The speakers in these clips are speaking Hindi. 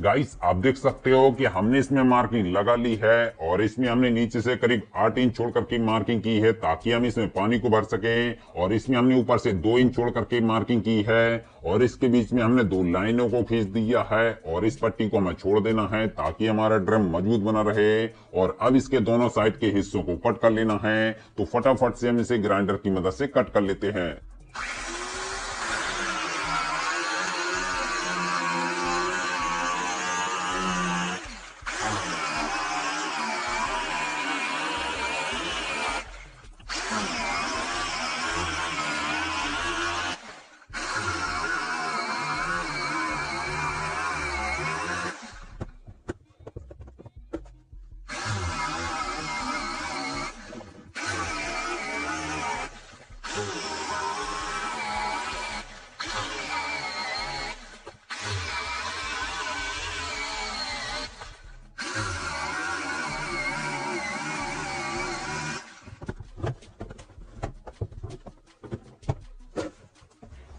गाइस आप देख सकते हो कि हमने इसमें मार्किंग लगा ली है और इसमें हमने नीचे से करीब 8 इंच छोड़ करके मार्किंग की है ताकि हम इसमें पानी को भर सके। और इसमें हमने ऊपर से 2 इंच छोड़ करके मार्किंग की है और इसके बीच में हमने 2 लाइनों को खींच दिया है और इस पट्टी को हमें छोड़ देना है ताकि हमारा ड्रम मजबूत बना रहे। और अब इसके दोनों साइड के हिस्सों को कट कर लेना है, तो फटाफट से हम इसे ग्राइंडर की मदद से कट कर लेते हैं।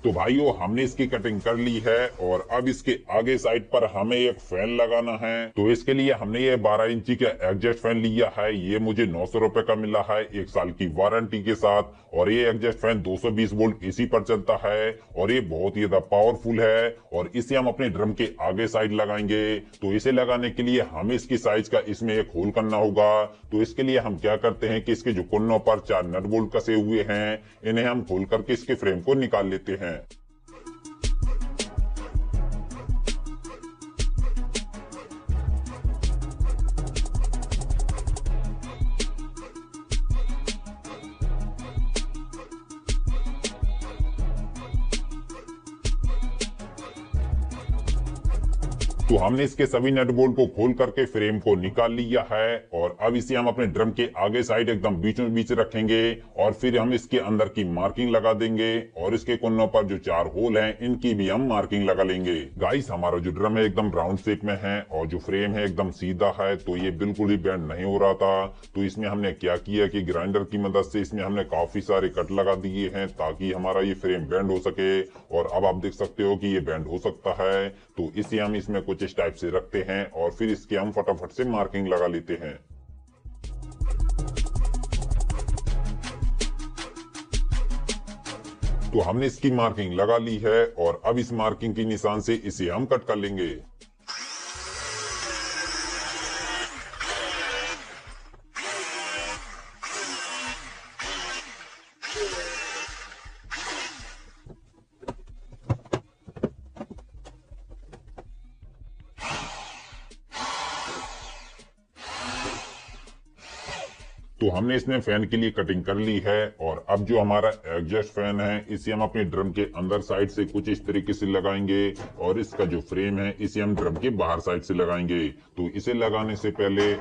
तो भाइयों हमने इसकी कटिंग कर ली है और अब इसके आगे साइड पर हमें एक फैन लगाना है। तो इसके लिए हमने ये 12 इंची का एग्जॉस्ट फैन लिया है। ये मुझे 900 रुपए का मिला है 1 साल की वारंटी के साथ। और ये एग्जॉस्ट फैन 220 वोल्ट एसी पर चलता है और ये बहुत ही ज्यादा पावरफुल है और इसे हम अपने ड्रम के आगे साइड लगाएंगे। तो इसे लगाने के लिए हमें इसकी साइज का इसमें एक होल करना होगा। तो इसके लिए हम क्या करते हैं कि इसके जो कोनों पर 4 नट बोल्ट कसे हुए हैं, इन्हें हम खोल करके इसके फ्रेम को निकाल लेते हैं। तो हमने इसके सभी नट बोल्ट को खोल करके फ्रेम को निकाल लिया है और अब इसे हम अपने ड्रम के आगे साइड एकदम बीचों बीच रखेंगे और फिर हम इसके अंदर की मार्किंग लगा देंगे और इसके कोनों पर जो 4 होल हैं इनकी भी हम मार्किंग लगा लेंगे। गाइस हमारा जो ड्रम है एकदम राउंड शेप में है और जो फ्रेम है एकदम सीधा है, तो ये बिल्कुल ही बेंड नहीं हो रहा था। तो इसमें हमने क्या किया कि ग्राइंडर की मदद से इसमें हमने काफी सारे कट लगा दिए हैं ताकि हमारा ये फ्रेम बेंड हो सके। और अब आप देख सकते हो कि ये बेंड हो सकता है। तो इसे हम इसमें कुछ इस टाइप से रखते हैं और फिर इसकी हम फटाफट से मार्किंग लगा लेते हैं। तो हमने इसकी मार्किंग लगा ली है और अब इस मार्किंग की निशान से इसे हम कट कर लेंगे। तो हमने इसमें फैन के लिए कटिंग कर ली है और अब जो हमारा एग्जॉस्ट फैन है इसे हम अपने ड्रम के अंदर साइड से कुछ इस तरीके से लगाएंगे और इसका जो फ्रेम है इसे हम ड्रम के बाहर साइड से लगाएंगे। तो इसे लगाने से पहले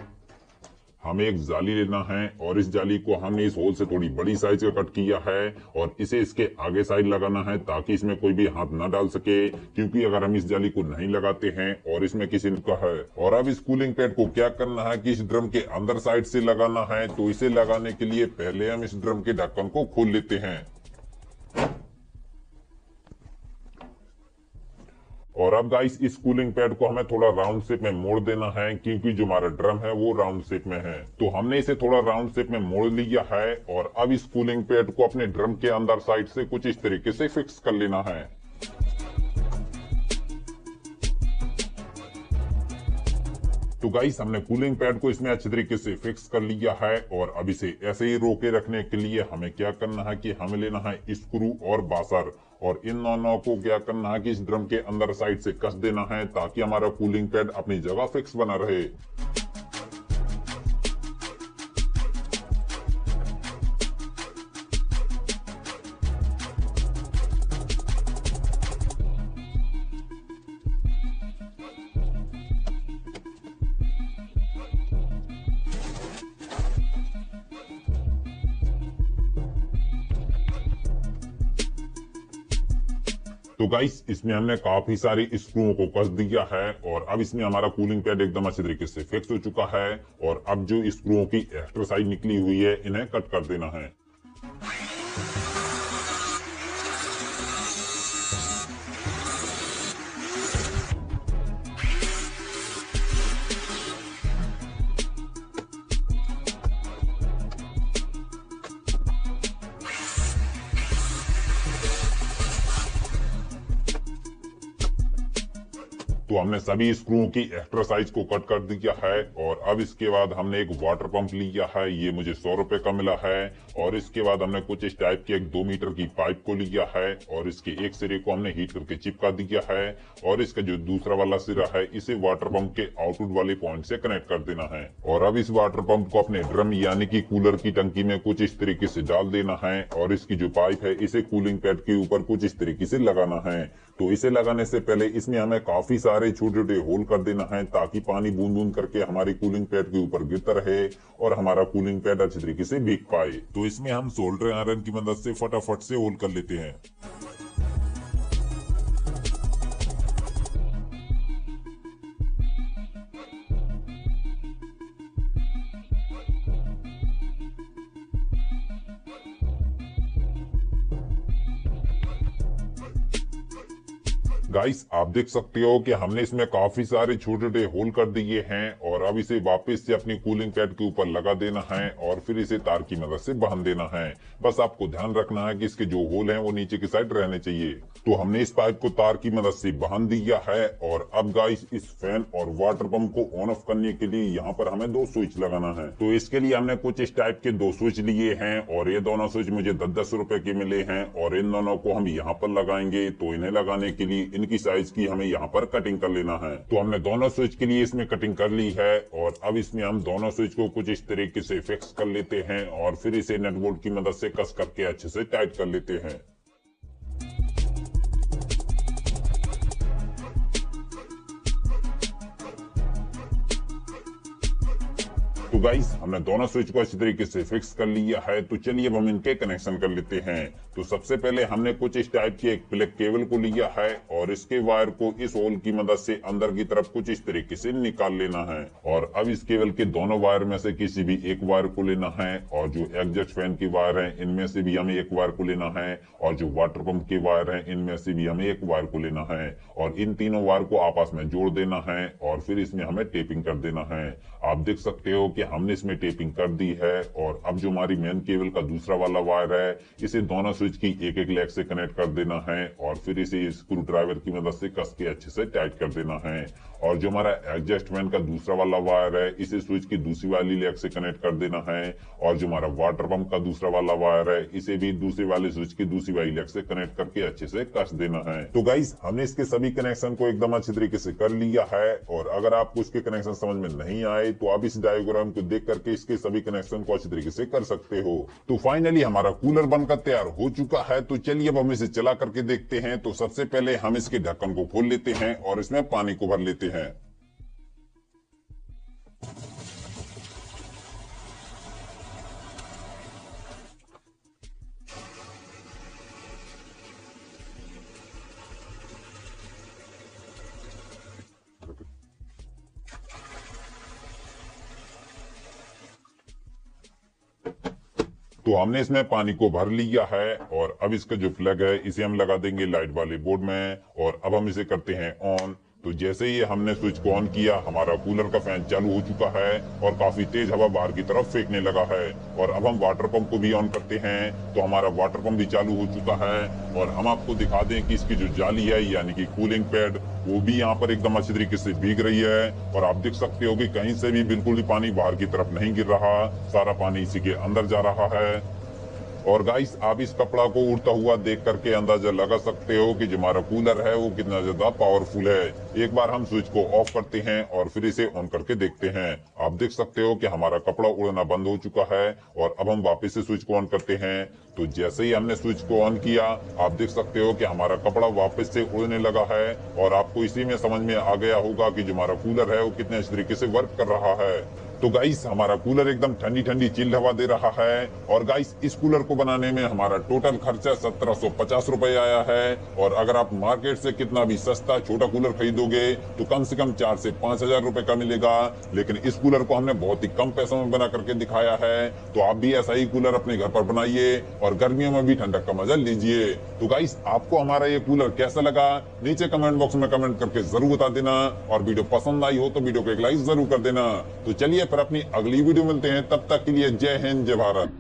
हमें एक जाली लेना है और इस जाली को हमने इस होल से थोड़ी बड़ी साइज का कट किया है और इसे इसके आगे साइड लगाना है ताकि इसमें कोई भी हाथ ना डाल सके, क्योंकि अगर हम इस जाली को नहीं लगाते हैं और इसमें किसी का है। और अब इस कूलिंग पैड को क्या करना है कि इस ड्रम के अंदर साइड से लगाना है। तो इसे लगाने के लिए पहले हम इस ड्रम के ढक्कन को खोल लेते हैं और अब गाइस इस कूलिंग पैड को हमें थोड़ा राउंड शेप में मोड़ देना है, क्योंकि जो हमारा ड्रम है वो राउंड शेप में है। तो हमने इसे थोड़ा राउंड शेप में मोड़ लिया है और अब इस कूलिंग पैड को अपने ड्रम के अंदर साइड से कुछ इस तरीके से फिक्स कर लेना है। तो गाइस हमने कूलिंग पैड को इसमें अच्छे तरीके से फिक्स कर लिया है और अब इसे ऐसे ही रोके रखने के लिए हमें क्या करना है कि हमें लेना है स्क्रू और बासर और इन दोनों को क्या करना है कि इस ड्रम के अंदर साइड से कस देना है ताकि हमारा कूलिंग पैड अपनी जगह फिक्स बना रहे। तो गाइस इसमें हमने काफी सारी स्क्रूओं को कस दिया है और अब इसमें हमारा कूलिंग पैड एकदम अच्छे तरीके से फिक्स हो चुका है और अब जो स्क्रूओं की एक्स्ट्रा साइड निकली हुई है इन्हें कट कर देना है। तो हमने सभी स्क्रू की एक्स्ट्रा साइज को कट कर दिया है और अब इसके बाद हमने एक वाटर पंप लिया है, ये मुझे 100 रुपए का मिला है। और इसके बाद हमने कुछ इस टाइप की एक 2 मीटर की पाइप को लिया है और इसके एक सिरे को हमने हीट करके चिपका दिया है और इसका जो दूसरा वाला सिरा है इसे वाटर पंप के आउटपुट वाले पॉइंट से कनेक्ट कर देना है। और अब इस वाटर पंप को अपने ड्रम यानी कि कूलर की टंकी में कुछ इस तरीके से डाल देना है और इसकी जो पाइप है इसे कूलिंग पैड के ऊपर कुछ इस तरीके से लगाना है। तो इसे लगाने से पहले इसमें हमें काफी सारे छोटे छोटे होल कर देना है ताकि पानी बूंद बूंद करके हमारी कूलिंग पैड के ऊपर गिरता रहे और हमारा कूलिंग पैड अच्छी तरीके से भीग पाए। तो इसमें हम सोल्डर आयरन की मदद से फटाफट से होल कर लेते हैं। गाइस आप देख सकते हो कि हमने इसमें काफी सारे छोटे छोटे होल कर दिए हैं और अब इसे वापस से अपनी कूलिंग पैड के ऊपर लगा देना है और फिर इसे तार की मदद से बांध देना है। बस आपको ध्यान रखना है कि इसके जो होल हैं वो नीचे की साइड रहने चाहिए। तो हमने इस पाइप को तार की मदद से बांध दिया है और अब गाइस इस फैन और वाटर पंप को ऑन ऑफ करने के लिए यहाँ पर हमें 2 स्विच लगाना है। तो इसके लिए हमने कुछ इस टाइप के 2 स्विच लिए हैं और ये दोनों स्विच मुझे 10-10 रुपए के मिले हैं और इन दोनों को हम यहाँ पर लगाएंगे। तो इन्हें लगाने के लिए इनकी साइज की हमें यहाँ पर कटिंग कर लेना है। तो हमने दोनों स्विच के लिए इसमें कटिंग कर ली है और अब इसमें हम दोनों स्विच को कुछ इस तरीके से फिक्स कर लेते हैं और फिर इसे नट बोल्ट की मदद से कस करके अच्छे से टाइट कर लेते हैं। तो गाइस हमने दोनों स्विच को अच्छी तरीके से फिक्स कर लिया है। तो चलिए अब हम इनके कनेक्शन कर लेते हैं। तो सबसे पहले हमने कुछ इस टाइप की एक प्लग केबल को लिया है और इसके वायर को इस होल की मदद से अंदर की तरफ कुछ इस तरीके से निकाल लेना है। और अब इस केबल के दोनों वायर में से किसी भी एक वायर को लेना है और जो एग्जॉस्ट फैन की वायर है इनमें से भी हमें एक वायर को लेना है और जो वाटर पंप के वायर है इनमें से भी हमें एक वायर को लेना है और इन तीनों वायर को आपस में जोड़ देना है और फिर इसमें हमें टेपिंग कर देना है। आप देख सकते हो कि हमने इसमें टेपिंग कर दी है और अब जो हमारी मेन केबल का दूसरा वाला वायर है इसे दोनों स्विच की एक एक लेग से कनेक्ट कर देना है और फिर इसे स्क्रू ड्राइवर की मदद से कस के अच्छे से टाइट कर देना है। और जो हमारा एडजस्ट फैन का दूसरा वाला वायर है इसे स्विच की दूसरी वाली लेग से कनेक्ट कर देना है और जो हमारा वाटर पंप का दूसरा वाला वायर है इसे भी दूसरी वाले स्विच की दूसरी वाली लेग से कनेक्ट करके अच्छे से कस देना है। तो गाइस हमने इसके सभी कनेक्शन को एकदम अच्छी तरीके से कर लिया है और अगर आपको इसके कनेक्शन समझ में नहीं आए तो आप इस डायग्राम को देख करके इसके सभी कनेक्शन को अच्छी तरीके से कर सकते हो। तो फाइनली हमारा कूलर बनकर तैयार हो चुका है। तो चलिए अब हम इसे चला करके देखते हैं। तो सबसे पहले हम इसके ढक्कन को खोल लेते हैं और इसमें पानी को भर लेते हैं। तो हमने इसमें पानी को भर लिया है और अब इसका जो प्लग है इसे हम लगा देंगे लाइट वाले बोर्ड में और अब हम इसे करते हैं ऑन। तो जैसे ही हमने स्विच को ऑन किया हमारा कूलर का फैन चालू हो चुका है और काफी तेज हवा बाहर की तरफ फेंकने लगा है। और अब हम वाटर पंप को भी ऑन करते हैं तो हमारा वाटर पंप भी चालू हो चुका है और हम आपको दिखा दें कि इसकी जो जाली है यानी कि कूलिंग पैड वो भी यहाँ पर एकदम अच्छी तरीके से भीग रही है और आप देख सकते हो कि कहीं से भी बिल्कुल भी पानी बाहर की तरफ नहीं गिर रहा, सारा पानी इसी के अंदर जा रहा है। और गाइस आप इस कपड़ा को उड़ता हुआ देख करके अंदाजा लगा सकते हो कि जो हमारा कूलर है वो कितना ज्यादा पावरफुल है। एक बार हम स्विच को ऑफ करते हैं और फिर इसे ऑन करके देखते हैं। आप देख सकते हो कि हमारा कपड़ा उड़ना बंद हो चुका है और अब हम वापस से स्विच को ऑन करते हैं। तो जैसे ही हमने स्विच को ऑन किया आप देख सकते हो कि हमारा कपड़ा वापस से उड़ने लगा है और आपको इसी में समझ में आ गया होगा कि जो हमारा कूलर है वो कितने अच्छे तरीके से वर्क कर रहा है। तो गाइस हमारा कूलर एकदम ठंडी ठंडी चिल्ड हवा दे रहा है और गाइस इस कूलर को बनाने में हमारा टोटल खर्चा 1750 रुपए आया है। और अगर आप मार्केट से कितना भी सस्ता छोटा कूलर खरीदोगे तो कम से कम 4 से 5 हजार रुपए का मिलेगा, लेकिन इस कूलर को हमने बहुत ही कम पैसों में बना करके दिखाया है। तो आप भी ऐसा ही कूलर अपने घर पर बनाइए और गर्मियों में भी ठंडक का मजा लीजिए। तो गाइस आपको हमारा ये कूलर कैसा लगा नीचे कमेंट बॉक्स में कमेंट करके जरूर बता देना और वीडियो पसंद आई हो तो वीडियो को एक लाइक जरूर कर देना। तो चलिए फिर अपनी अगली वीडियो मिलते हैं, तब तक के लिए जय हिंद जय भारत।